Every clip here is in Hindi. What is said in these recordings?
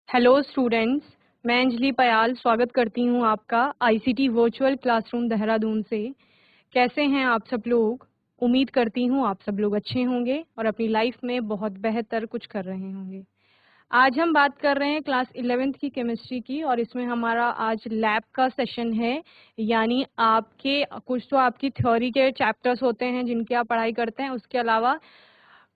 हेलो स्टूडेंट्स, मैं अंजलि पयाल स्वागत करती हूँ आपका आईसीटी वर्चुअल क्लासरूम देहरादून से। कैसे हैं आप सब लोग? उम्मीद करती हूँ आप सब लोग अच्छे होंगे और अपनी लाइफ में बहुत बेहतर कुछ कर रहे होंगे। आज हम बात कर रहे हैं क्लास 11th की केमिस्ट्री की और इसमें हमारा आज लैब का सेशन है। यानी आपके कुछ तो आपकी थ्योरी के चैप्टर्स होते हैं जिनकी आप पढ़ाई करते हैं, उसके अलावा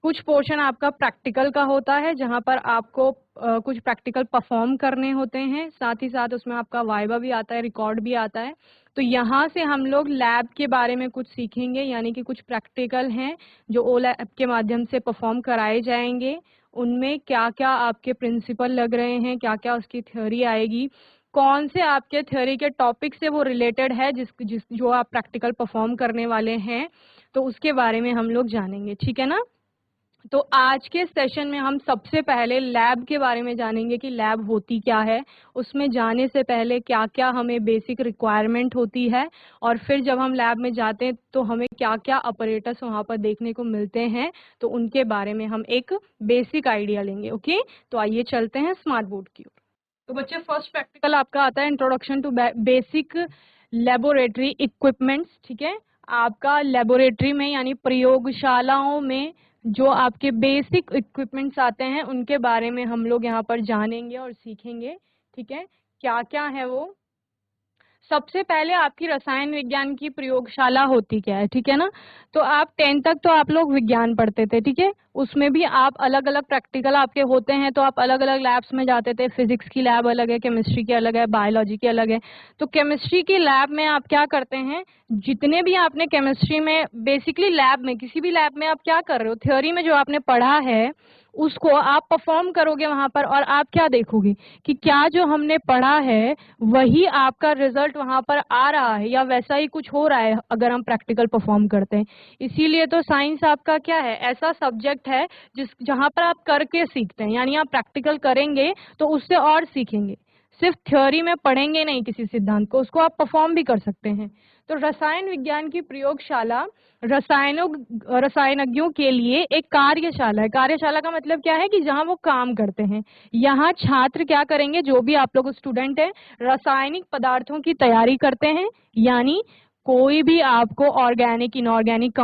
कुछ पोर्शन आपका प्रैक्टिकल का होता है जहां पर आपको कुछ प्रैक्टिकल परफॉर्म करने होते हैं। साथ ही साथ उसमें आपका वाइवा भी आता है, रिकॉर्ड भी आता है। तो यहाँ से हम लोग लैब के बारे में कुछ सीखेंगे, यानी कि कुछ प्रैक्टिकल हैं जो ओ लैब के माध्यम से परफॉर्म कराए जाएंगे। उनमें क्या क्या आपके प्रिंसिपल लग रहे हैं, क्या क्या उसकी थ्योरी आएगी, कौन से आपके थ्योरी के टॉपिक से वो रिलेटेड है जिस जो आप प्रैक्टिकल परफॉर्म करने वाले हैं, तो उसके बारे में हम लोग जानेंगे। ठीक है ना? तो आज के सेशन में हम सबसे पहले लैब के बारे में जानेंगे कि लैब होती क्या है, उसमें जाने से पहले क्या क्या हमें बेसिक रिक्वायरमेंट होती है, और फिर जब हम लैब में जाते हैं तो हमें क्या क्या ऑपरेटर्स वहाँ पर देखने को मिलते हैं, तो उनके बारे में हम एक बेसिक आइडिया लेंगे। ओके, तो आइए चलते हैं स्मार्ट बोर्ड की ओर। तो बच्चे, फर्स्ट प्रैक्टिकल आपका आता है introduction to basic laboratory equipments. ठीक है, आपका लेबोरेटरी में यानी प्रयोगशालाओं में जो आपके बेसिक इक्विपमेंट्स आते हैं उनके बारे में हम लोग यहाँ पर जानेंगे और सीखेंगे। ठीक है, क्या क्या है वो। सबसे पहले आपकी रसायन विज्ञान की प्रयोगशाला होती क्या है, ठीक है ना? तो आप 10 तक तो आप लोग विज्ञान पढ़ते थे, ठीक है। उसमें भी आप अलग अलग प्रैक्टिकल आपके होते हैं, तो आप अलग अलग लैब्स में जाते थे। फिजिक्स की लैब अलग है, केमिस्ट्री की अलग है, बायोलॉजी की अलग है। तो केमिस्ट्री की लैब में आप क्या करते हैं, जितने भी आपने केमिस्ट्री में बेसिकली लैब में किसी भी लैब में आप क्या कर रहे हो, थ्योरी में जो आपने पढ़ा है उसको आप परफॉर्म करोगे वहां पर, और आप क्या देखोगे कि क्या जो हमने पढ़ा है वही आपका रिजल्ट वहां पर आ रहा है या वैसा ही कुछ हो रहा है अगर हम प्रैक्टिकल परफॉर्म करते हैं। इसीलिए तो साइंस आपका क्या है, ऐसा सब्जेक्ट है जहां पर आप करके सीखते हैं। यानी आप प्रैक्टिकल करेंगे तो उससे और सीखेंगे, सिर्फ थ्योरी में पढ़ेंगे नहीं किसी सिद्धांत को, उसको आप परफॉर्म भी कर सकते हैं। तो रसायन विज्ञान की प्रयोगशाला रसायनज्ञों के लिए एक कार्यशाला है। कार्यशाला का मतलब क्या है कि जहां वो काम करते हैं। यहाँ छात्र क्या करेंगे, जो भी आप लोग स्टूडेंट हैं, रासायनिक पदार्थों की तैयारी करते हैं। यानी कोई भी आपको ऑर्गेनिक इनऑर्गेनिक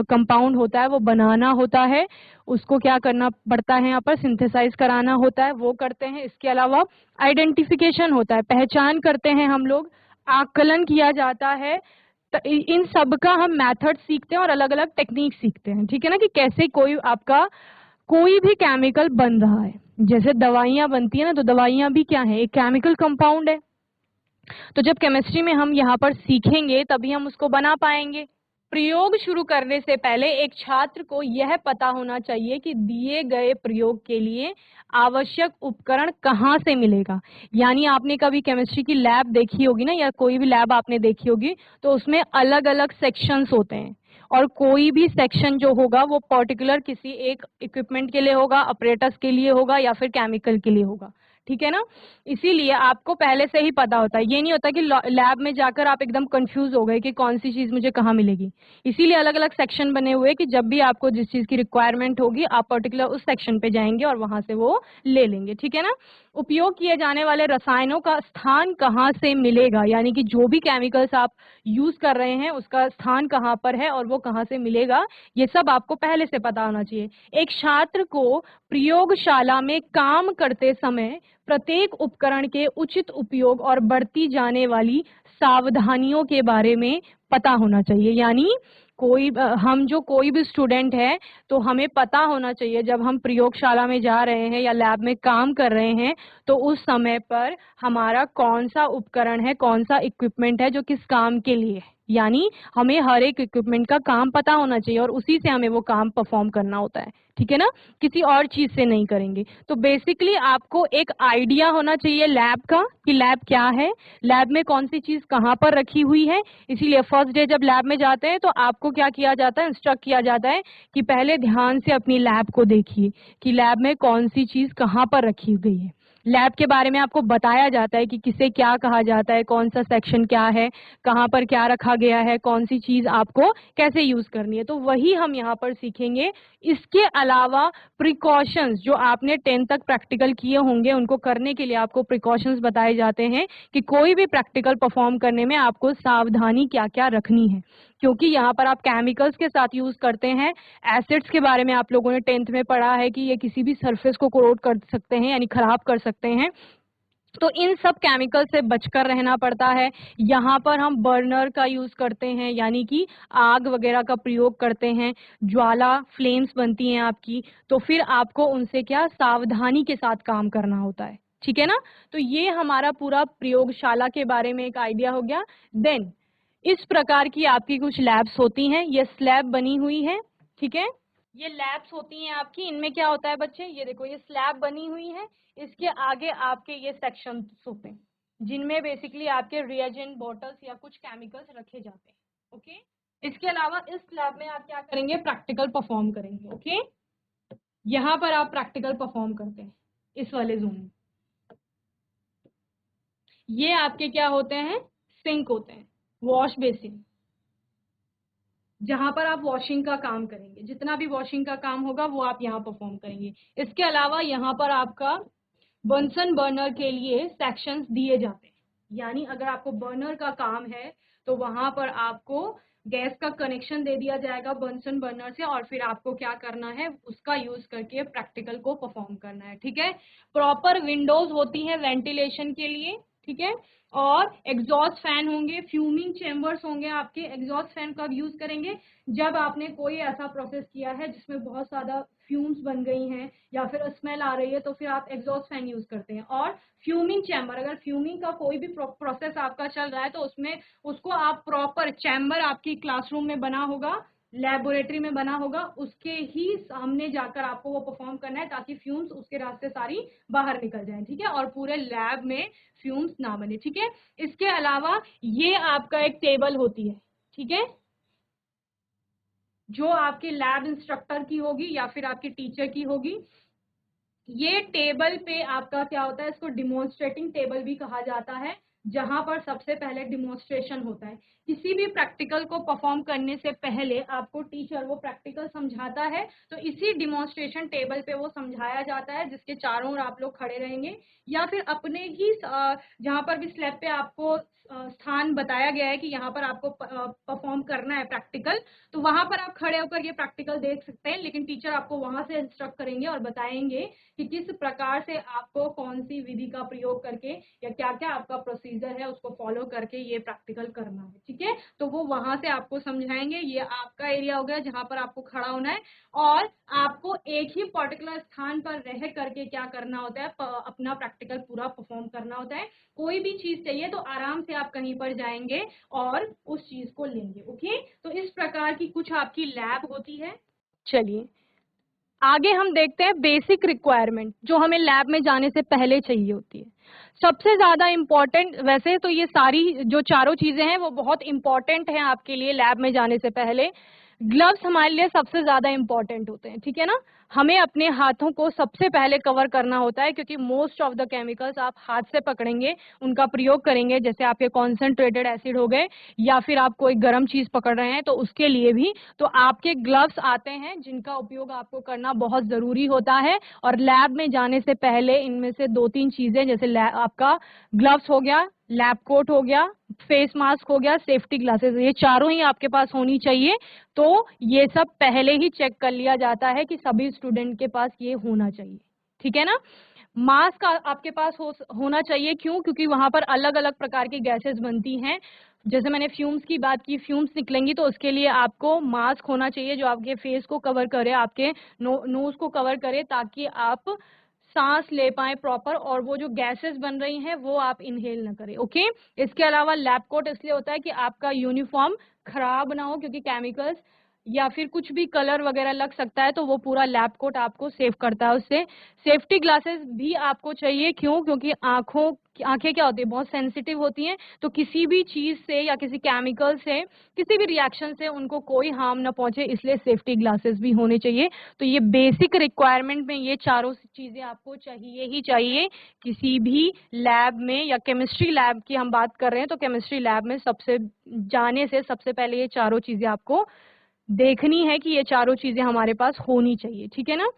कंपाउंड होता है वो बनाना होता है, उसको क्या करना पड़ता है, यहाँ पर सिंथेसाइज कराना होता है, वो करते हैं। इसके अलावा आइडेंटिफिकेशन होता है, पहचान करते हैं हम लोग, आकलन किया जाता है। तो इन सब का हम मेथड सीखते हैं और अलग अलग टेक्निक सीखते हैं। ठीक है ना, कि कैसे कोई आपका कोई भी केमिकल बन रहा है। जैसे दवाइयां बनती है ना, तो दवाइयां भी क्या है, एक केमिकल कंपाउंड है। तो जब केमिस्ट्री में हम यहाँ पर सीखेंगे तभी हम उसको बना पाएंगे। प्रयोग शुरू करने से पहले एक छात्र को यह पता होना चाहिए कि दिए गए प्रयोग के लिए आवश्यक उपकरण कहाँ से मिलेगा। यानी आपने कभी केमिस्ट्री की लैब देखी होगी ना, या कोई भी लैब आपने देखी होगी, तो उसमें अलग अलग सेक्शंस होते हैं, और कोई भी सेक्शन जो होगा वो पर्टिकुलर किसी एक इक्विपमेंट के लिए होगा, ऑपरेटर्स के लिए होगा, या फिर केमिकल के लिए होगा। ठीक है ना, इसीलिए आपको पहले से ही पता होता है। ये नहीं होता कि लैब में जाकर आप एकदम कंफ्यूज हो गए कि कौन सी चीज मुझे कहाँ मिलेगी। इसीलिए अलग अलग सेक्शन बने हुए कि जब भी आपको जिस चीज की रिक्वायरमेंट होगी आप पर्टिकुलर उस सेक्शन पे जाएंगे और वहां से वो ले लेंगे। ठीक है ना, उपयोग किए जाने वाले रसायनों का स्थान कहाँ से मिलेगा, यानी कि जो भी केमिकल्स आप यूज कर रहे हैं उसका स्थान कहाँ पर है और वो कहाँ से मिलेगा, ये सब आपको पहले से पता होना चाहिए। एक छात्र को प्रयोगशाला में काम करते समय प्रत्येक उपकरण के उचित उपयोग और बरती जाने वाली सावधानियों के बारे में पता होना चाहिए। यानी कोई भी स्टूडेंट है तो हमें पता होना चाहिए जब हम प्रयोगशाला में जा रहे हैं या लैब में काम कर रहे हैं तो उस समय पर हमारा कौन सा उपकरण है, कौन सा इक्विपमेंट है जो किस काम के लिए है। यानी हमें हर एक इक्विपमेंट का काम पता होना चाहिए और उसी से हमें वो काम परफॉर्म करना होता है। ठीक है ना, किसी और चीज से नहीं करेंगे। तो बेसिकली आपको एक आइडिया होना चाहिए लैब का कि लैब क्या है, लैब में कौन सी चीज कहाँ पर रखी हुई है। इसीलिए फर्स्ट डे जब लैब में जाते हैं तो आपको क्या किया जाता है, इंस्ट्रक्ट किया जाता है कि पहले ध्यान से अपनी लैब को देखिए कि लैब में कौन सी चीज कहाँ पर रखी गई है। लैब के बारे में आपको बताया जाता है कि किसे क्या कहा जाता है, कौन सा सेक्शन क्या है, कहाँ पर क्या रखा गया है, कौन सी चीज आपको कैसे यूज करनी है, तो वही हम यहाँ पर सीखेंगे। इसके अलावा प्रिकॉशंस जो आपने 10th तक प्रैक्टिकल किए होंगे उनको करने के लिए आपको प्रिकॉशंस बताए जाते हैं कि कोई भी प्रैक्टिकल परफॉर्म करने में आपको सावधानी क्या क्या रखनी है, क्योंकि यहाँ पर आप केमिकल्स के साथ यूज करते हैं। एसिड्स के बारे में आप लोगों ने 10th में पढ़ा है कि ये किसी भी सरफेस को कोरोड कर सकते हैं, यानी खराब कर सकते हैं, तो इन सब केमिकल से बचकर रहना पड़ता है। यहाँ पर हम बर्नर का यूज करते हैं, यानी कि आग वगैरह का प्रयोग करते हैं, ज्वाला फ्लेम्स बनती हैं आपकी, तो फिर आपको उनसे क्या सावधानी के साथ काम करना होता है, ठीक है ना। तो ये हमारा पूरा प्रयोगशाला के बारे में एक आइडिया हो गया। देन इस प्रकार की आपकी कुछ लैब्स होती हैं, ये स्लैब बनी हुई है, ठीक है। ये लैब्स होती हैं आपकी, इनमें क्या होता है बच्चे, ये देखो ये स्लैब बनी हुई है, इसके आगे आपके ये सेक्शन होते हैं जिनमें बेसिकली आपके रिएजेंट बॉटल्स या कुछ केमिकल्स रखे जाते हैं, ओके। इसके अलावा इस लैब में आप क्या करेंगे, प्रैक्टिकल परफॉर्म करेंगे, ओके। यहाँ पर आप प्रैक्टिकल परफॉर्म करते हैं इस वाले जोन में। ये आपके क्या होते हैं, सिंक होते हैं, वॉश बेसिन, जहां पर आप वॉशिंग का काम करेंगे, जितना भी वॉशिंग का काम होगा वो आप यहाँ परफॉर्म करेंगे। इसके अलावा यहाँ पर आपका बर्नसन बर्नर के लिए सेक्शंस दिए जाते हैं, यानी अगर आपको बर्नर का काम है तो वहां पर आपको गैस का कनेक्शन दे दिया जाएगा बर्नसन बर्नर से, और फिर आपको क्या करना है, उसका यूज करके प्रैक्टिकल को परफॉर्म करना है, ठीक है। प्रॉपर विंडोज होती हैं वेंटिलेशन के लिए, ठीक है, और एग्जॉस्ट फैन होंगे, फ्यूमिंग चेम्बर्स होंगे आपके। एग्जॉस्ट फैन कब यूज करेंगे, जब आपने कोई ऐसा प्रोसेस किया है जिसमें बहुत ज्यादा फ्यूम्स बन गई हैं या फिर स्मेल आ रही है, तो फिर आप एग्जॉस्ट फैन यूज करते हैं। और फ्यूमिंग चैम्बर, अगर फ्यूमिंग का कोई भी प्रोसेस आपका चल रहा है तो उसमें उसको आप प्रॉपर चैम्बर आपकी क्लासरूम में बना होगा, लेबोरेटरी में बना होगा, उसके ही सामने जाकर आपको वो परफॉर्म करना है ताकि फ्यूम्स उसके रास्ते सारी बाहर निकल जाएं, ठीक है, और पूरे लैब में फ्यूम्स ना बने, ठीक है। इसके अलावा ये आपका एक टेबल होती है, ठीक है, जो आपके लैब इंस्ट्रक्टर की होगी या फिर आपके टीचर की होगी। ये टेबल पे आपका क्या होता है, इसको डिमॉन्स्ट्रेटिंग टेबल भी कहा जाता है, जहां पर सबसे पहले डिमॉन्स्ट्रेशन होता है। किसी भी प्रैक्टिकल को परफॉर्म करने से पहले आपको टीचर वो प्रैक्टिकल समझाता है, तो इसी डिमॉन्स्ट्रेशन टेबल पे वो समझाया जाता है, जिसके चारों ओर आप लोग खड़े रहेंगे, या फिर अपने ही जहां पर भी स्लैब पे आपको स्थान बताया गया है कि यहाँ पर आपको परफॉर्म करना है प्रैक्टिकल, तो वहां पर आप खड़े होकर ये प्रैक्टिकल देख सकते हैं, लेकिन टीचर आपको वहां से इंस्ट्रक्ट करेंगे और बताएंगे कि किस प्रकार से आपको कौन सी विधि का प्रयोग करके या क्या क्या आपका प्रोसीजर है उसको फॉलो करके ये प्रैक्टिकल करना है, ठीक है। तो वो वहां से आपको समझाएंगे। ये आपका एरिया हो गया जहां पर आपको खड़ा होना है, और आपको एक ही पर्टिकुलर स्थान पर रह करके क्या करना होता है, अपना प्रैक्टिकल पूरा परफॉर्म करना होता है। कोई भी चीज चाहिए तो आराम से आप कहीं पर जाएंगे और उस चीज को लेंगे, ओके। तो इस प्रकार की कुछ आपकी लैब होती है। चलिए आगे हम देखते हैं बेसिक रिक्वायरमेंट जो हमें लैब में जाने से पहले चाहिए होती है। सबसे ज्यादा इम्पोर्टेंट, वैसे तो ये सारी जो चारों चीजें हैं वो बहुत इंपॉर्टेंट हैं आपके लिए लैब में जाने से पहले। ग्लव्स हमारे लिए सबसे ज्यादा इंपॉर्टेंट होते हैं, ठीक है ना। हमें अपने हाथों को सबसे पहले कवर करना होता है, क्योंकि मोस्ट ऑफ द केमिकल्स आप हाथ से पकड़ेंगे, उनका प्रयोग करेंगे, जैसे आपके कॉन्सेंट्रेटेड एसिड हो गए या फिर आप कोई गर्म चीज पकड़ रहे हैं तो उसके लिए भी तो आपके ग्लव्स आते हैं, जिनका उपयोग आपको करना बहुत जरूरी होता है। और लैब में जाने से पहले इनमें से 2-3 चीजें, जैसे आपका ग्लव्स हो गया, लैब कोट हो गया, फेस मास्क हो गया, सेफ्टी ग्लासेस, ये चारों ही आपके पास होनी चाहिए। तो ये सब पहले ही चेक कर लिया जाता है कि सभी स्टूडेंट के पास ये होना चाहिए, ठीक है ना। मास्क आपके पास होना चाहिए, क्यों, क्योंकि वहां पर अलग अलग प्रकार की गैसेस बनती हैं। जैसे मैंने फ्यूम्स की बात की, फ्यूम्स निकलेंगी तो उसके लिए आपको मास्क होना चाहिए जो आपके फेस को कवर करे, आपके नोज को कवर करे, ताकि आप सांस ले पाए प्रॉपर, और वो जो गैसेस बन रही हैं वो आप इनहेल ना करें, ओके। इसके अलावा लैब कोट इसलिए होता है कि आपका यूनिफॉर्म खराब ना हो, क्योंकि केमिकल्स या फिर कुछ भी कलर वगैरह लग सकता है, तो वो पूरा लैब कोट आपको सेव करता है उससे। सेफ्टी ग्लासेस भी आपको चाहिए, क्यों? क्योंकि आंखें क्या होती है, बहुत सेंसिटिव होती हैं, तो किसी भी चीज से या किसी केमिकल से, किसी भी रिएक्शन से उनको कोई हार्म ना पहुंचे, इसलिए सेफ्टी ग्लासेस भी होने चाहिए। तो ये बेसिक रिक्वायरमेंट में ये चारों चीजें आपको चाहिए ही चाहिए किसी भी लैब में, या केमिस्ट्री लैब की हम बात कर रहे हैं तो केमिस्ट्री लैब में सबसे जाने से सबसे पहले ये चारों चीजें आपको देखनी है कि ये चारों चीजें हमारे पास होनी चाहिए, ठीक है ना।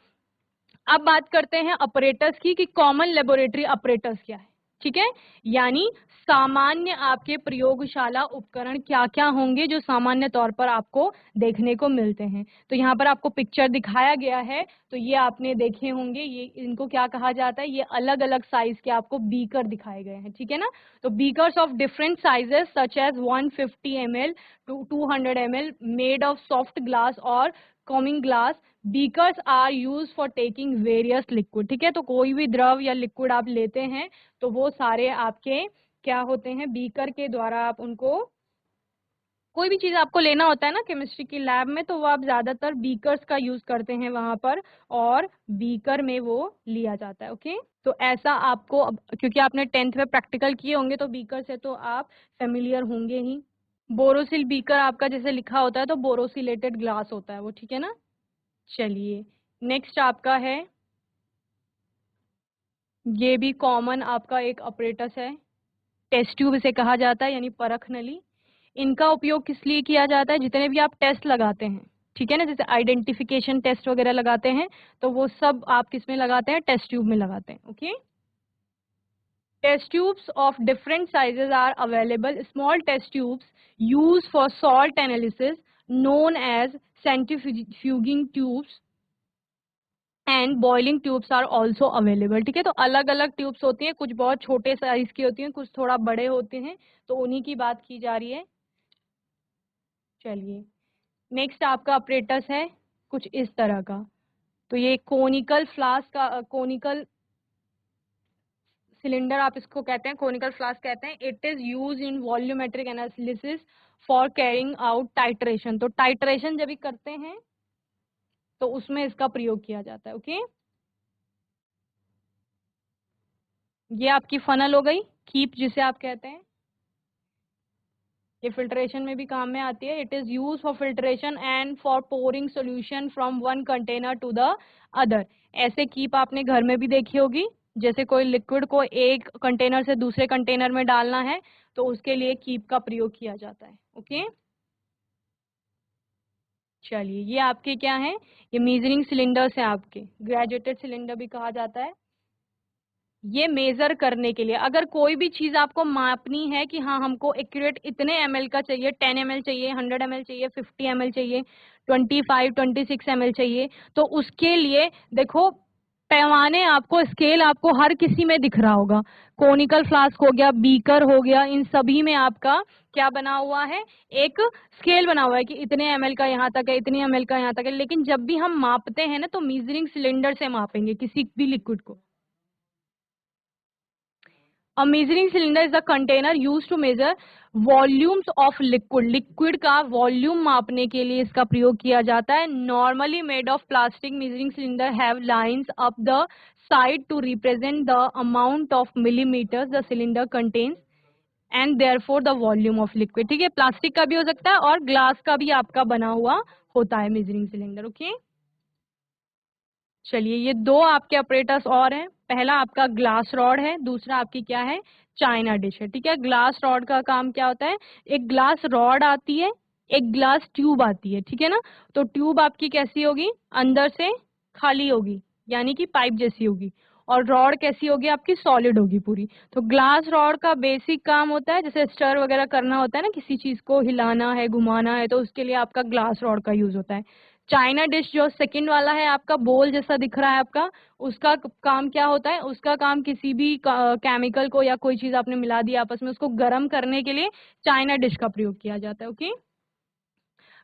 अब बात करते हैं ऑपरेटर्स की, कि कॉमन लेबोरेटरी ऑपरेटर्स क्या है, ठीक है। यानी सामान्य आपके प्रयोगशाला उपकरण क्या क्या होंगे जो सामान्य तौर पर आपको देखने को मिलते हैं। तो यहाँ पर आपको पिक्चर दिखाया गया है, तो ये आपने देखे होंगे, ये इनको क्या कहा जाता है, ये अलग अलग साइज के आपको बीकर दिखाए गए हैं, ठीक है ना। तो beakers of different sizes such as 150 ml to 200 ml made of soft glass और Corning glass. Beakers are used for taking various liquid, ठीक है। तो कोई भी द्रव या लिक्विड आप लेते हैं तो वो सारे आपके क्या होते हैं, बीकर के द्वारा आप उनको, कोई भी चीज आपको लेना होता है ना केमिस्ट्री की लैब में, तो वो आप ज्यादातर बीकर्स का यूज करते हैं वहां पर, और बीकर में वो लिया जाता है, ओके। तो ऐसा आपको क्योंकि आपने 10th में प्रैक्टिकल किए होंगे तो बीकर से तो आप फेमिलियर होंगे ही। बोरोसिल बीकर आपका जैसे लिखा होता है तो बोरोसिलेटेड ग्लास होता है वो, ठीक है ना। चलिए नेक्स्ट आपका है, ये भी कॉमन आपका एक ऑपरेटस है, टेस्ट ट्यूब इसे कहा जाता है, यानी परख नली। इनका उपयोग किस लिए किया जाता है, जितने भी आप टेस्ट लगाते हैं, ठीक है ना, जैसे आइडेंटिफिकेशन टेस्ट वगैरह लगाते हैं, तो वो सब आप किस में लगाते हैं, टेस्ट ट्यूब में लगाते हैं, okay. Test tubes of different sizes are available. Small test tubes used for salt analysis, known as centrifuging tubes, and boiling tubes are also available, ठीक है। तो अलग अलग ट्यूब्स होती हैं, कुछ बहुत छोटे साइज की होती हैं, कुछ थोड़ा बड़े होते हैं, तो उन्हीं की बात की जा रही है। चलिए नेक्स्ट आपका अपरेटस है कुछ इस तरह का, तो ये कोनिकल फ्लास्क का, कोनिकल सिलेंडर आप इसको कहते हैं, कोनिकल फ्लास्क कहते हैं। It is use in volumetric analysis for carrying out titration. तो टाइट्रेशन जब भी करते हैं तो उसमें इसका प्रयोग किया जाता है, ओके। ये आपकी फनल हो गई, कीप जिसे आप कहते हैं, ये फिल्ट्रेशन में भी काम में आती है। It is use for filtration and for pouring solution from one container to the other. ऐसे कीप आपने घर में भी देखी होगी, जैसे कोई लिक्विड को एक कंटेनर से दूसरे कंटेनर में डालना है तो उसके लिए कीप का प्रयोग किया जाता है, ओके। चलिए ये आपके क्या है, ये मेजरिंग सिलेंडर्स है आपके, ग्रेजुएटेड सिलेंडर भी कहा जाता है। ये मेजर करने के लिए, अगर कोई भी चीज आपको मापनी है कि हाँ हमको एक्यूरेट इतने ml का चाहिए, 10 ml चाहिए, 100 ml चाहिए, 50 ml चाहिए, 25 26 ml चाहिए, तो उसके लिए देखो पैमाने आपको, स्केल आपको हर किसी में दिख रहा होगा। कोनिकल फ्लास्क हो गया, बीकर हो गया, इन सभी में आपका क्या बना हुआ है, एक स्केल बना हुआ है कि इतने ml का यहाँ तक है, इतने ml का यहाँ तक है। लेकिन जब भी हम मापते हैं ना तो मेजरिंग सिलेंडर से मापेंगे किसी भी लिक्विड को। A measuring cylinder is a container used to measure volumes of liquid. Liquid का वॉल्यूम मापने के लिए इसका प्रयोग किया जाता है। Normally made of plastic, measuring cylinder have lines up the side to represent the amount of millimeters the cylinder contains and therefore the volume of liquid. ठीक है, प्लास्टिक का भी हो सकता है और ग्लास का भी आपका बना हुआ होता है मेजरिंग सिलेंडर, ओके। चलिए ये दो आपके ऑपरेटर्स और हैं, पहला आपका ग्लास रॉड है, दूसरा आपकी क्या है, चाइना डिश है, ठीक है। ग्लास रॉड का काम क्या होता है, एक ग्लास रॉड आती है, एक ग्लास ट्यूब आती है, ठीक है ना। तो ट्यूब आपकी कैसी होगी, अंदर से खाली होगी, यानी कि पाइप जैसी होगी, और रॉड कैसी होगी आपकी, सॉलिड होगी पूरी। तो ग्लास रॉड का बेसिक काम होता है, जैसे स्टर वगैरह करना होता है ना, किसी चीज को हिलाना है, घुमाना है, तो उसके लिए आपका ग्लास रॉड का यूज होता है। चाइना डिश जो सेकंड वाला है आपका, बोल जैसा दिख रहा है आपका, उसका काम क्या होता है, उसका काम किसी भी केमिकल को या कोई चीज आपने मिला दी आपस में, उसको गर्म करने के लिए चाइना डिश का प्रयोग किया जाता है, okay.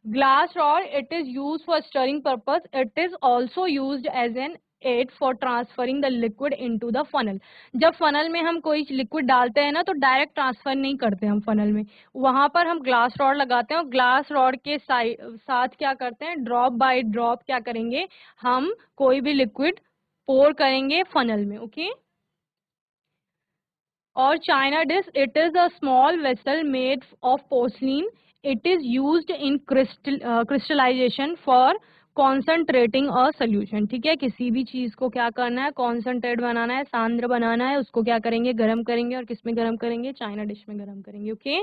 Glass rod, it is use for stirring purpose, it is also use as an it for transferring the liquid into the funnel. जब फनल में हम कोई लिक्विड डालते हैं ना तो डायरेक्ट ट्रांसफर नहीं करते हम फनल में, वहां पर हम ग्लास रॉड लगाते हैं और ग्लास रॉड के साथ क्या करते हैं, ड्रॉप बाय ड्रॉप क्या करेंगे, हम कोई भी लिक्विड पोर करेंगे फनल में. ओके. और china dish, it is a small vessel made of porcelain. It is used in crystallisation for concentrating a solution. ठीक है, किसी भी चीज को क्या करना है, कॉन्सेंट्रेट बनाना है, सांद्र बनाना है, उसको क्या करेंगे, गर्म करेंगे. और किस में गर्म करेंगे, चाइना डिश में गर्म करेंगे. ओके.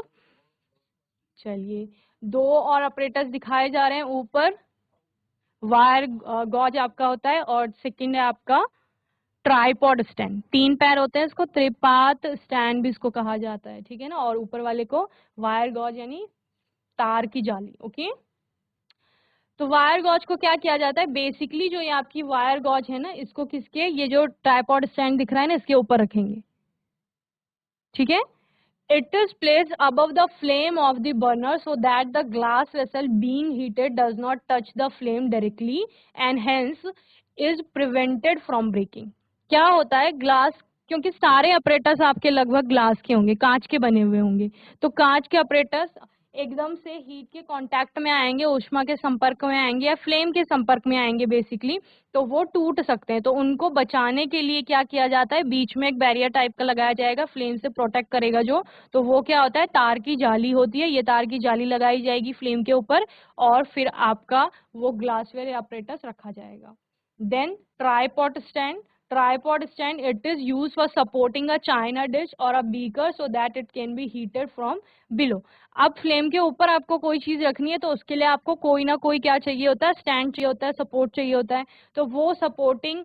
चलिए, दो और ऑपरेटर्स दिखाए जा रहे हैं ऊपर. वायर गॉज आपका होता है और सेकंड है आपका ट्राइपॉड स्टैंड. 3 पैर होते हैं, इसको त्रिपात स्टैंड भी इसको कहा जाता है. ठीक है ना. और ऊपर वाले को वायर गॉज यानी तार की जाली. ओके. तो वायर गॉज को क्या किया जाता है, बेसिकली जो ये आपकी वायर गॉज है ना, इसको किसके, ये जो ट्राइपॉड स्टैंड दिख रहा है ना, इसके ऊपर रखेंगे. ठीक है. It is placed above the flame of the burner so that the glass vessel being heated does not touch the flame directly and hence is prevented from breaking. क्या होता है, ग्लास, क्योंकि सारे ऑपरेटर्स आपके लगभग ग्लास के होंगे, कांच के बने हुए होंगे, तो कांच के ऑपरेटर्स एकदम से हीट के कांटेक्ट में आएंगे, ऊष्मा के संपर्क में आएंगे या फ्लेम के संपर्क में आएंगे बेसिकली, तो वो टूट सकते हैं. तो उनको बचाने के लिए क्या किया जाता है, बीच में एक बैरियर टाइप का लगाया जाएगा, फ्लेम से प्रोटेक्ट करेगा जो. तो वो क्या होता है, तार की जाली होती है, ये तार की जाली लगाई जाएगी फ्लेम के ऊपर और फिर आपका वो ग्लासवेयर ऑपरेटर्स रखा जाएगा. Then tripod stand. Tripod stand, it is used for supporting a china dish or a beaker so that it can be heated from below. अब फ्लेम के ऊपर आपको कोई चीज रखनी है तो उसके लिए आपको कोई ना कोई क्या चाहिए होता है, स्टैंड चाहिए होता है, सपोर्ट चाहिए होता है. तो वो सपोर्टिंग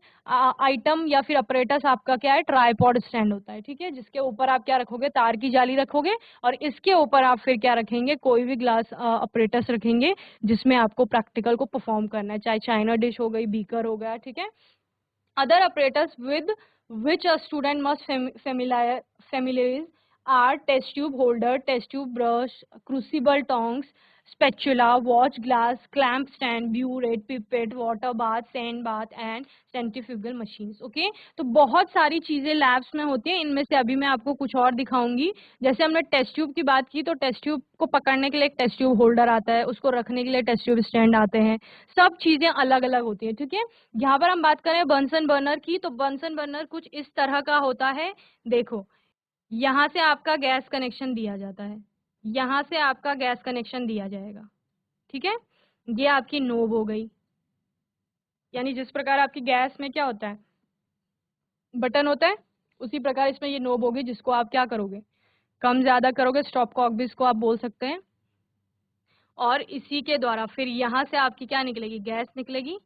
आइटम या फिर अपरेटस आपका क्या है, ट्राइपॉड स्टैंड होता है. ठीक है, जिसके ऊपर आप क्या रखोगे, तार की जाली रखोगे और इसके ऊपर आप फिर क्या रखेंगे, कोई भी ग्लास अपरेटस रखेंगे जिसमें आपको प्रैक्टिकल को परफॉर्म करना है, चाहे चाइना डिश हो गई, बीकर हो गया. ठीक है. Other apparatus with which a student must familiarize are test tube holder, test tube brush, crucible tongs, spatula, watch glass, clamp stand, burette, pipette, water bath, sand bath and centrifugal machines. Okay, तो बहुत सारी चीजें लैब्स में होती हैं, इनमें से अभी मैं आपको कुछ और दिखाऊंगी. जैसे हमने टेस्ट ट्यूब की बात की, तो टेस्ट ट्यूब को पकड़ने के लिए एक टेस्ट ट्यूब होल्डर आता है, उसको रखने के लिए टेस्ट ट्यूब स्टैंड आते हैं. सब चीजें अलग अलग होती हैं. ठीक है. यहाँ पर हम बात करें बंसन बर्नर की, तो बंसन बर्नर कुछ इस तरह का होता है. देखो, यहाँ से आपका गैस कनेक्शन दिया जाता है, यहाँ से आपका गैस कनेक्शन दिया जाएगा. ठीक है. ये आपकी नोब हो गई, यानी जिस प्रकार आपकी गैस में क्या होता है, बटन होता है, उसी प्रकार इसमें ये नोब होगी जिसको आप क्या करोगे, कम ज्यादा करोगे, स्टॉप कॉक भी इसको आप बोल सकते हैं. और इसी के द्वारा फिर यहाँ से आपकी क्या निकलेगी, गैस निकलेगी.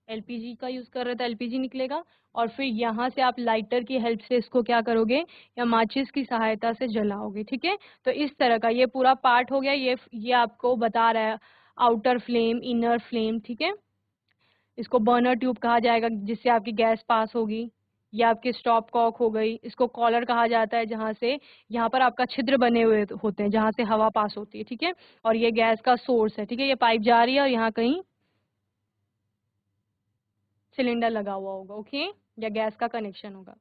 एलपीजी का यूज कर रहे थे, एलपीजी निकलेगा. और फिर यहाँ से आप लाइटर की हेल्प से इसको क्या करोगे, या माचिस की सहायता से जलाओगे. ठीक है. तो इस तरह का ये पूरा पार्ट हो गया. ये आपको बता रहा है आउटर फ्लेम, इनर फ्लेम. ठीक है. इसको बर्नर ट्यूब कहा जाएगा जिससे आपकी गैस पास होगी. ये आपकी स्टॉप कॉक हो गई. इसको कॉलर कहा जाता है जहाँ से, यहाँ पर आपका छिद्र बने हुए होते हैं जहाँ से हवा पास होती है. ठीक है. और ये गैस का सोर्स है. ठीक है. ये पाइप जा रही है और यहाँ कहीं सिलेंडर लगा हुआ होगा. ओके. या गैस का कनेक्शन होगा.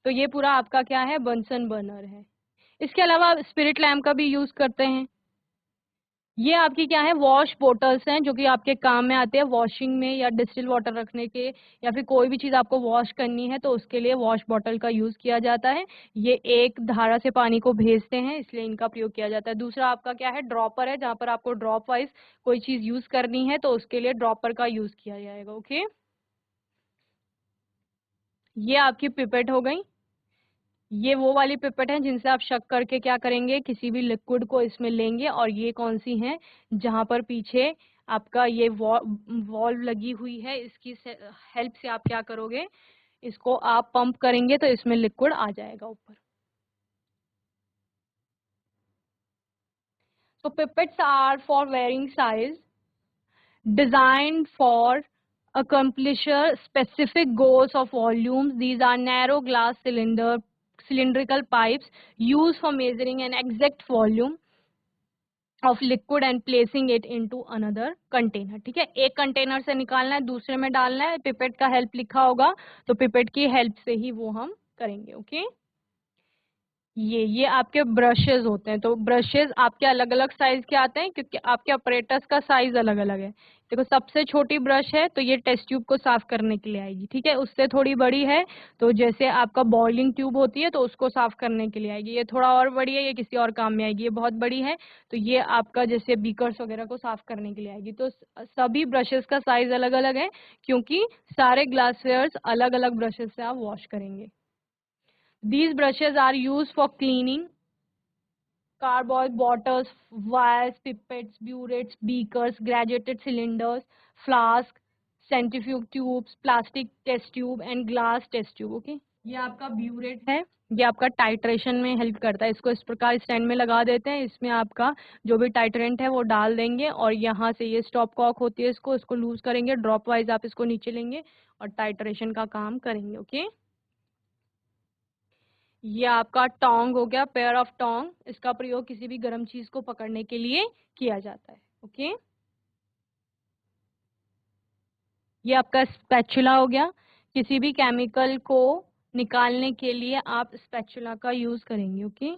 तो ये पूरा आपका क्या है, बंसन बर्नर है. इसके अलावा आप स्पिरिट लैम्प का भी यूज करते हैं. ये आपकी क्या है, वॉश बोटल्स हैं जो कि आपके काम में आते हैं वॉशिंग में या डिस्टिल वाटर रखने के, या फिर कोई भी चीज आपको वॉश करनी है तो उसके लिए वॉश बॉटल का यूज किया जाता है. ये एक धारा से पानी को भेजते हैं, इसलिए इनका प्रयोग किया जाता है. दूसरा आपका क्या है, ड्रॉपर है, जहां पर आपको ड्रॉप वाइज कोई चीज यूज करनी है तो उसके लिए ड्रॉपर का यूज किया जाएगा. ओके. ये आपकी पिपेट हो गई. ये वो वाली पिपेट है जिनसे आप शक करके क्या करेंगे, किसी भी लिक्विड को इसमें लेंगे. और ये कौन सी हैं, जहां पर पीछे आपका ये वॉल्व लगी हुई है, इसकी हेल्प से आप क्या करोगे, इसको आप पंप करेंगे तो इसमें लिक्विड आ जाएगा ऊपर. So pipettes are for varying size, designed for accomplish specific goals of volumes. These are narrow glass cylindrical pipes used for measuring an exact volume. Of liquid and placing it into another container. ठीक है, एक कंटेनर से निकालना है, दूसरे में डालना है, पिपेट का हेल्प लिखा होगा तो पिपेट की हेल्प से ही वो हम करेंगे। ओके, ये आपके ब्रशेस होते हैं। तो ब्रशेस आपके अलग अलग साइज के आते हैं क्योंकि आपके ऑपरेटर्स का साइज अलग अलग है। देखो, सबसे छोटी ब्रश है तो ये टेस्ट ट्यूब को साफ करने के लिए आएगी। ठीक है, उससे थोड़ी बड़ी है तो जैसे आपका बॉइलिंग ट्यूब होती है तो उसको साफ करने के लिए आएगी। ये थोड़ा और बड़ी है, ये किसी और काम में आएगी। ये बहुत बड़ी है तो ये आपका जैसे बीकर्स वगैरह को साफ करने के लिए आएगी। तो सभी ब्रशेस का साइज अलग अलग है क्योंकि सारे ग्लासवेयर्स अलग अलग ब्रशेस से आप वॉश करेंगे। These brushes are used for cleaning cardboard bottles, wires, pipettes, burettes, beakers, graduated cylinders, flasks, centrifuge tubes, plastic test tube and glass test tube. Okay, ये आपका ब्यूरेट है, ये आपका टाइट्रेशन में हेल्प करता है। इसको इस प्रकार स्टैंड में लगा देते हैं, इसमें आपका जो भी टाइट्रेंट है वो डाल देंगे और यहाँ से ये स्टॉप कॉक होती है, इसको लूज करेंगे, ड्रॉप वाइज आप इसको नीचे लेंगे और टाइट्रेशन का काम करेंगे। ओके, ये आपका टोंग हो गया, पेयर ऑफ टोंग। इसका प्रयोग किसी भी गर्म चीज को पकड़ने के लिए किया जाता है। ओके, ये आपका स्पैचुला हो गया। किसी भी केमिकल को निकालने के लिए आप स्पैचुला का यूज करेंगे। ओके,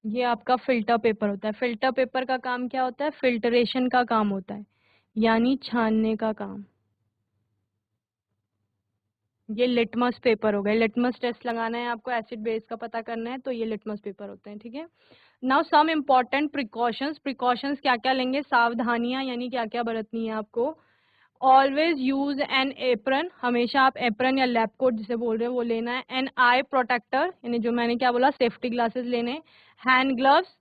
ये आपका फिल्टर पेपर होता है। फिल्टर पेपर का काम क्या होता है? फिल्टरेशन का काम होता है, यानी छानने का काम। ये लिटमस पेपर हो गया। लिटमस टेस्ट लगाना है आपको, एसिड बेस का पता करना है तो ये लिटमस पेपर होते हैं। ठीक है, now some important precautions. Precautions क्या क्या लेंगे, सावधानियां यानी क्या क्या बरतनी है आपको। ऑलवेज यूज एन एप्रन, हमेशा आप एप्रन या लैब कोट जिसे बोल रहे हैं वो लेना है। एन आई प्रोटेक्टर, यानी जो मैंने क्या बोला, सेफ्टी ग्लासेस लेने। हैंड ग्लव्स,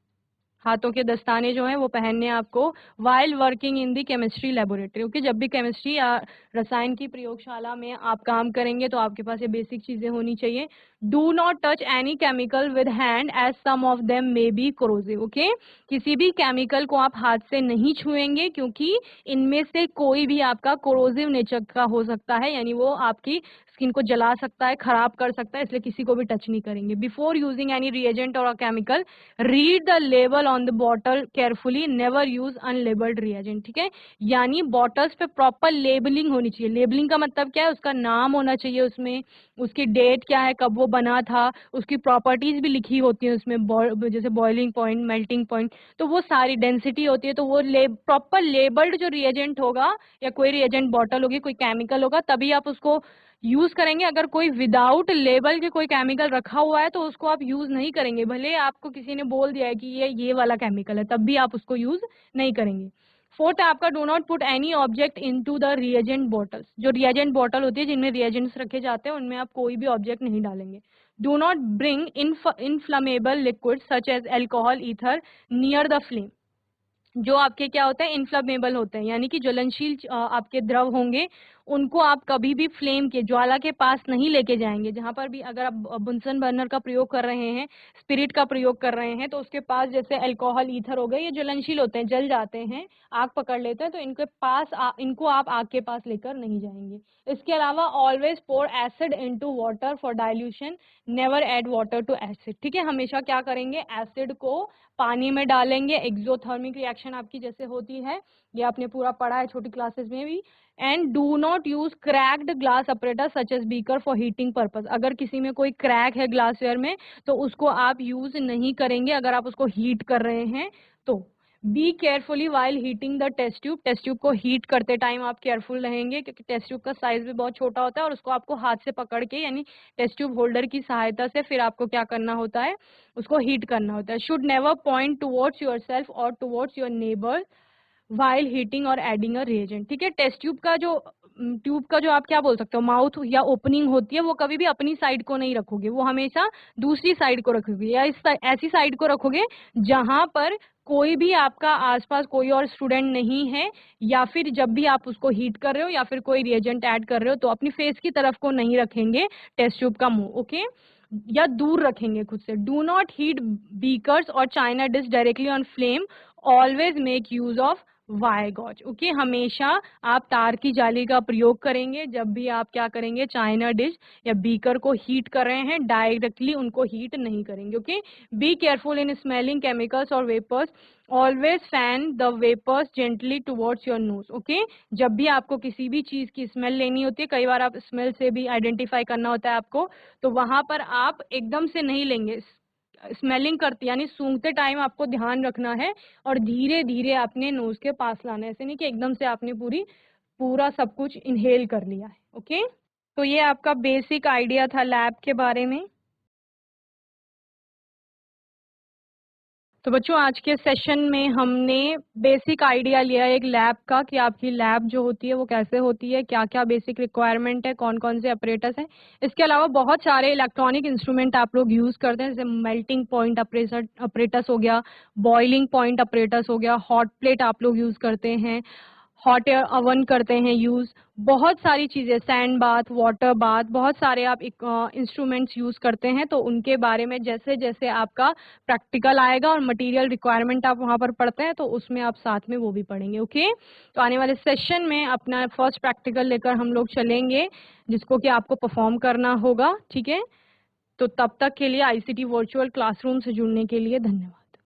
हाथों के दस्ताने जो हैं वो पहनने हैं आपको। While working in the chemistry laboratory, okay, जब भी केमिस्ट्री या रसायन की प्रयोगशाला में आप काम करेंगे तो आपके पास ये बेसिक चीजें होनी चाहिए। Do not touch any chemical with hand as some of them may be corrosive, okay, किसी भी केमिकल को आप हाथ से नहीं छुएंगे क्योंकि इनमें से कोई भी आपका कोरोसिव नेचर का हो सकता है, यानी वो आपकी स्किन को जला सकता है, खराब कर सकता है, इसलिए किसी को भी टच नहीं करेंगे। बिफोर यूजिंग एनी रिएजेंट और chemical, read the label on the bottle carefully, never use unlabelled reagent. ठीक है, यानी बॉटल्स पे प्रॉपर लेबलिंग होनी चाहिए। लेबलिंग का मतलब क्या है? उसका नाम होना चाहिए उसमें, उसकी डेट क्या है, कब वो बना था, उसकी प्रॉपर्टीज भी लिखी होती है उसमें, जैसे बॉइलिंग पॉइंट, मेल्टिंग पॉइंट, तो वो सारी डेंसिटी होती है। तो वो प्रॉपर लेबल्ड जो रिएजेंट होगा या कोई रिएजेंट बॉटल होगी, कोई केमिकल होगा, तभी आप उसको यूज करेंगे। अगर कोई विदाउट लेबल के कोई केमिकल रखा हुआ है तो उसको आप यूज नहीं करेंगे, भले आपको किसी ने बोल दिया है कि ये वाला केमिकल है, तब भी आप उसको यूज नहीं करेंगे। फोर्थ है आपका, do not put any object into the reagent bottles. जो रिएजेंट बॉटल होती है जिनमें रिएजेंट्स रखे जाते हैं उनमें आप कोई भी ऑब्जेक्ट नहीं डालेंगे। Do not bring inflammable liquid such as alcohol, ether near the flame. जो आपके क्या होते हैं, इनफ्लेमेबल होते हैं, यानी कि ज्वलनशील आपके द्रव होंगे, उनको आप कभी भी फ्लेम के, ज्वाला के पास नहीं लेके जाएंगे। जहां पर भी अगर आप बुंसन बर्नर का प्रयोग कर रहे हैं, स्पिरिट का प्रयोग कर रहे हैं, तो उसके पास जैसे अल्कोहल, ईथर हो गए, ये ज्वलनशील होते हैं, जल जाते हैं, आग पकड़ लेते हैं, तो इनके पास इनको आप आग के पास लेकर नहीं जाएंगे। इसके अलावा always pour acid into water for dilution, never add water to acid. ठीक है, हमेशा क्या करेंगे, एसिड को पानी में डालेंगे। एक्सोथर्मिक रिएक्शन आपकी जैसे होती है, ये आपने पूरा पढ़ा है छोटी क्लासेस में भी। And do not use cracked glass apparatus such as beaker for heating purpose. अगर किसी में कोई क्रैक है ग्लासवेयर में तो उसको आप यूज नहीं करेंगे अगर आप उसको हीट कर रहे हैं तो। Be carefully while heating the test tube. Test tube को हीट करते टाइम आप केयरफुल रहेंगे क्योंकि टेस्ट ट्यूब का साइज भी बहुत छोटा होता है और उसको आपको हाथ से पकड़ के, यानी टेस्ट ट्यूब होल्डर की सहायता से फिर आपको क्या करना होता है, उसको हीट करना होता है। Should never point towards yourself और towards your neighbour while heating और एडिंग अ रिएजेंट। ठीक है, टेस्ट ट्यूब का जो आप क्या बोल सकते हो, माउथ या ओपनिंग होती है, वो कभी भी अपनी साइड को नहीं रखोगे, वो हमेशा दूसरी साइड को रखोगे या ऐसी साइड को रखोगे जहां पर कोई भी आपका आसपास कोई और स्टूडेंट नहीं है, या फिर जब भी आप उसको हीट कर रहे हो या फिर कोई रिएजेंट ऐड कर रहे हो तो अपनी फेस की तरफ को नहीं रखेंगे टेस्ट ट्यूब का मुंह, ओके, या दूर रखेंगे खुद से। डू नॉट हीट बीकर्स और china dish directly on flame, always make use of wire gauze. Okay, हमेशा आप तार की जाली का प्रयोग करेंगे जब भी आप क्या करेंगे, चाइना डिश या बीकर को हीट कर रहे हैं, डायरेक्टली उनको हीट नहीं करेंगे। Okay, be careful in smelling chemicals और vapours, always fan the vapours gently towards your nose. Okay, जब भी आपको किसी भी चीज की स्मेल लेनी होती है, कई बार आप स्मेल से भी आइडेंटिफाई करना होता है आपको, तो वहां पर आप एकदम से नहीं लेंगे, स्मेलिंग करते यानी सूंघते टाइम आपको ध्यान रखना है और धीरे धीरे अपने नोज के पास लाना है, ऐसे नहीं कि एकदम से आपने पूरा सब कुछ इनहेल कर लिया है। ओके, तो ये आपका बेसिक आइडिया था लैब के बारे में। तो बच्चों, आज के सेशन में हमने बेसिक आइडिया लिया एक लैब का कि आपकी लैब जो होती है वो कैसे होती है, क्या क्या बेसिक रिक्वायरमेंट है, कौन कौन से ऑपरेटर्स हैं। इसके अलावा बहुत सारे इलेक्ट्रॉनिक इंस्ट्रूमेंट आप लोग यूज करते हैं, जैसे मेल्टिंग पॉइंट ऑपरेटर्स हो गया, बॉइलिंग पॉइंट ऑपरेटर्स हो गया, हॉट प्लेट आप लोग यूज करते हैं, हॉट एयर ओवन करते हैं यूज, बहुत सारी चीजें, सैंड बाथ, वाटर बाथ, बहुत सारे आप इंस्ट्रूमेंट्स यूज करते हैं। तो उनके बारे में जैसे जैसे आपका प्रैक्टिकल आएगा और मटेरियल रिक्वायरमेंट आप वहां पर पढ़ते हैं, तो उसमें आप साथ में वो भी पढ़ेंगे। ओके, तो आने वाले सेशन में अपना फर्स्ट प्रैक्टिकल लेकर हम लोग चलेंगे, जिसको कि आपको परफॉर्म करना होगा। ठीक है, तो तब तक के लिए आईसीटी वर्चुअल क्लासरूम से जुड़ने के लिए धन्यवाद।